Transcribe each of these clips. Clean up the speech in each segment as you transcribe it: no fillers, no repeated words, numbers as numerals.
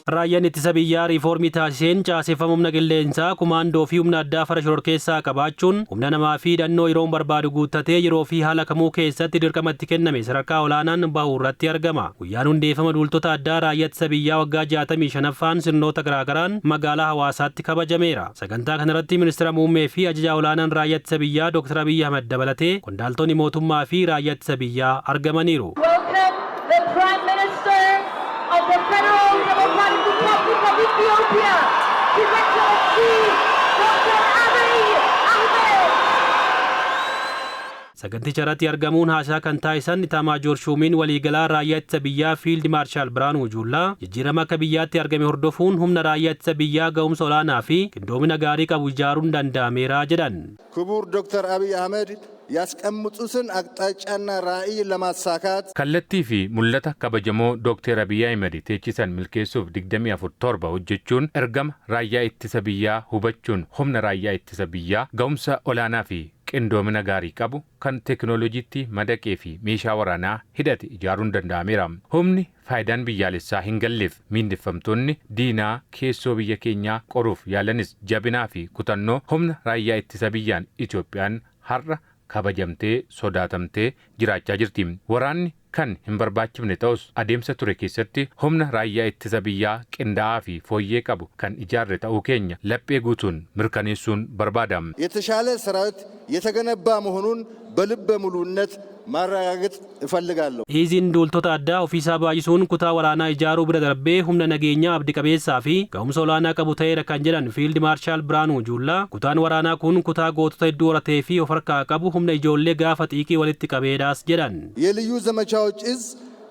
Raayyaan ittisa biyyaa riifoormii taasiseen caaseffama humna qilleensaa kumaandoo fi humna addaa fara shororkeessaa qabaachuun humna namaa fi hidhannoo yeroo barbaadu guuttatee yeroo fi haala kamuu keessatti dirqamatti kenname sadarkaa olaanaan bahuu irratti argama. Guyyaan hundeeffama duultota addaa raayyaa ittisa biyyaa waggaa 65ffaan sirnoota garaagaraan magaalaa Hawaasaatti kabajameera. Sagantaa kanarratti ministeera muummee fi ajajaa olaanaan raayyaa ittisa biyyaa Dr. Abiy Ahmed dabalatee qondaaltonni mootummaa fi raayyaa ittisa biyyaa argamaniiru. Of the Federal Democratic Republic of Ethiopia, His Excellency Dr. Abiy Ahmed. Saganticha irratti argamuun haasaa kan taasisan Itamaajoor Shumiin waliigalaa raayyaa ittisa biyyaa Fiild Maarshaal Biraanuu Juullaa jijjiirama akka biyyaatti argame hordofuun humna raayyaa ittisa biyyaa ga'umsa olaanaa fi qindoomina gaarii qabu ijaaruun danda'ameera jedhan. Kubuur Dr. Abiy Ahmed ያስቀምጡትን አቅጣጫና ራዕይ ለማሳካት kallattii fi mul'ata kabajamoo Dr. Abiy Ahmed teechisan milkeessuuf 24/7 hojjechuun ergama raayyaa ittisa biyyaa hubachuun humna raayyaa ittisa biyyaa ga'umsa olaanaa fi qindoomina gaarii qabu kan teekinooloojiitti madaqee fi meeshaa waraanaa hidhate ijaaruun danda'ameera. Humni faayidaan biyyaalessaa hin galleef miindeffamtoonni diinaa keessoo biyya keenyaa qoruuf yaalanis jabinaa fi kutannoo humna raayyaa ittisa biyyaan Itoophiyaan har'a kabajamtee sodaatamtee jiraachaa jirti. Waraanni kan hin barbaachifne ta'us adeemsa ture keessatti humna raayyaa ittisa biyyaa qindaa'aa fi fooyyee qabu kan ijaarre ta'uu keenya laphee guutuun mirkaneessuun barbaada. የተሻለ ሰራዊት የተገነባ መሆኑን በልበ ሙሉነት ማረጋገጥ እፈልጋለሁ። ኢዚን duultota addaa ofiisaa baay'isuun kutaa waraanaa ijaaruu bira darbee humna nageenyaa abdi qabeessaa fi ga'umsa olaanaa qabu ta'eera kan jedhan Fiild Maarshaal Biraanuu Juullaa kutaan waraanaa kun kutaa gootota hedduu horatee fi of harkaa qabu humna ijoollee gaafa xiiqii walitti qabeedhaas jedhan. የልዩ ዘመቻዎች እዝ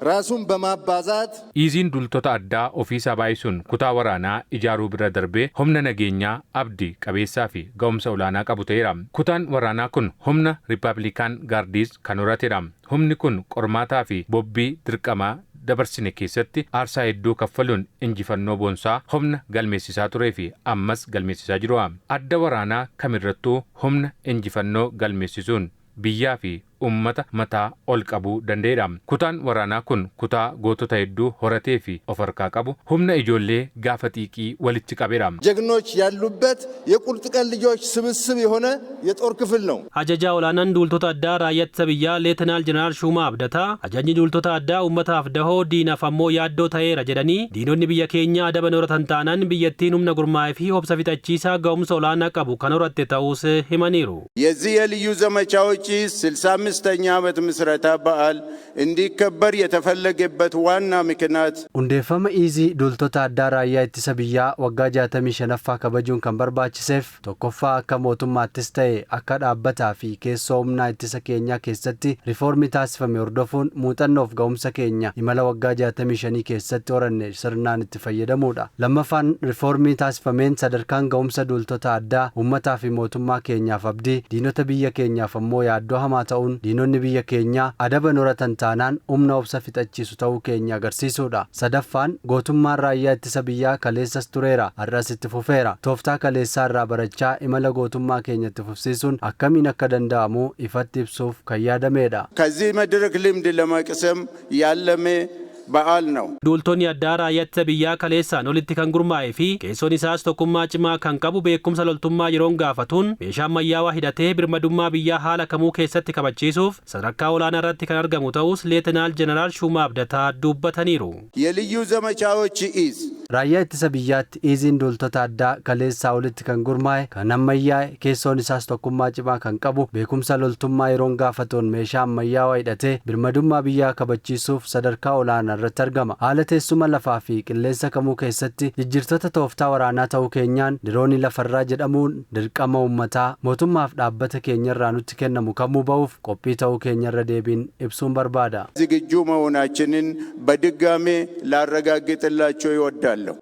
ራሱን በማባዛት ኢዚን duultota addaa ofiisaa baay'isuun kutaa waraanaa ijaaruu bira darbee humna nageenyaa abdi qabeessaa fi ga'umsa olaanaa qabu ta'eera. Kutaan waraanaa kun humna Riippaabilikaan Gaardiis kan horateera. Humni kun qormaataa fi bobbii dirqamaa dabarsine keessatti aarsaa hedduu kaffaluun injifannoo boonsaa humna galmeessisaa turee fi ammas galmeessisaa jiru. Adda waraanaa kamirrattuu humna injifannoo galmeessisuun biyyaa fi ummata mataa ol qabuu danda'eera. Kutaan waraanaa kun kutaa gootota hedduu horatee fi of harkaa qabu humna ijoollee gaafa xiiqii walitti qabeera. ጀግኖች ያሉበት የቁርጥ ቀን ልጆች ስብስብ የሆነ የጦር ክፍል ነው። Ajajaa olaanaan duultota addaa raayyaa ittisa biyyaa Leetinaal Jeneraal Shumaa Abdataa ajajni duultota addaa ummataaf dahoo diinaaf ammoo yaaddoo ta'eera jedhanii diinonni biyya keenya adaba horatan taanaan biyyattiin humna gurmaa'ee fi obsa fixachiisaa ga'umsa olaanaa qabu kan horatte ta'uus himaniiru. የዚህ የልዩ ዘመቻዎች 65ኛ ዓመት ምስረታ በዓል እንዲከበር የተፈለገበት ዋና ምክንያት hundeeffama iizii duultota addaa raayyaa ittisa biyyaa waggaa 65ffaa kabajuun kan barbaachiseef tokkoffaa akka mootummaattis ta'e akka dhaabbataa fi keessoo humnaa ittisa keenyaa keessatti riifoormii taasifame hordofuun muuxannoof ga'umsa keenya imala waggaa 65 keessatti horanne sirnaan itti fayyadamuudha. Lammaffaan riifoormii taasifameen sadarkaan ga'umsa duultota addaa uummataa fi mootummaa keenyaaf abdii diinota biyya keenyaaf ammoo yaaddoo hamaa ta'uun diinonni biyya keenyaa adaba horatan taanaan humna obsa fixachiisu ta'uu keenya agarsiisuudha. Sadaffaan gootummaan raayyaa ittisa biyyaa kaleessas tureera har'as itti fufeera. Tooftaa kaleessaa irraa barachaa imala gootummaa keenya itti fufsiisuun akkamiin akka danda'amu ifatti ibsuuf kan yaadameedha. ከዚህ መድረክ ልምድ ለመቅሰም ያለመ በዓል ነው። Duultonni addaa raayyaa ittisa biyyaa kaleessaan olitti kan gurmaa'ee fi keessoon isaas tokkummaa cimaa kan qabu beekumsa loltummaa yeroon gaafatuun meeshaa ammayyaawaa hidhatee birmadummaa biyyaa haala kamuu keessatti kabachiisuuf sadarkaa olaanaa irratti kan argamu ta'us Leetinaal Jeneraal Shumaa Abdataa dubbataniiru. የልዩ ዘመቻዎች እዝ raayyaa ittisa biyyaatti iiziin duultota addaa kaleessaa olitti kan gurmaa'e kan ammayyaa'e keessoon isaas tokkummaa cimaa kan qabu beekumsa loltummaa yeroon gaafatuun meeshaa ammayyaawaa hidhatee birmadummaa biyyaa kabachiisuuf sadarkaa olaanaa irratti argama. Haala teessuma lafaa fi qilleensa kamuu keessatti jijjiirtota tooftaa waraanaa ta'uu keenyaan diroonii lafarraa jedhamuun dirqama uummataa mootummaaf dhaabbata keenyarraa nutti kennamu kamuu ba'uuf qophii ta'uu keenyarra deebiin ibsuun barbaada. ዝግጁ መሆናችንን በድጋሜ ላረጋግጥላቸው ይወዳለሁ።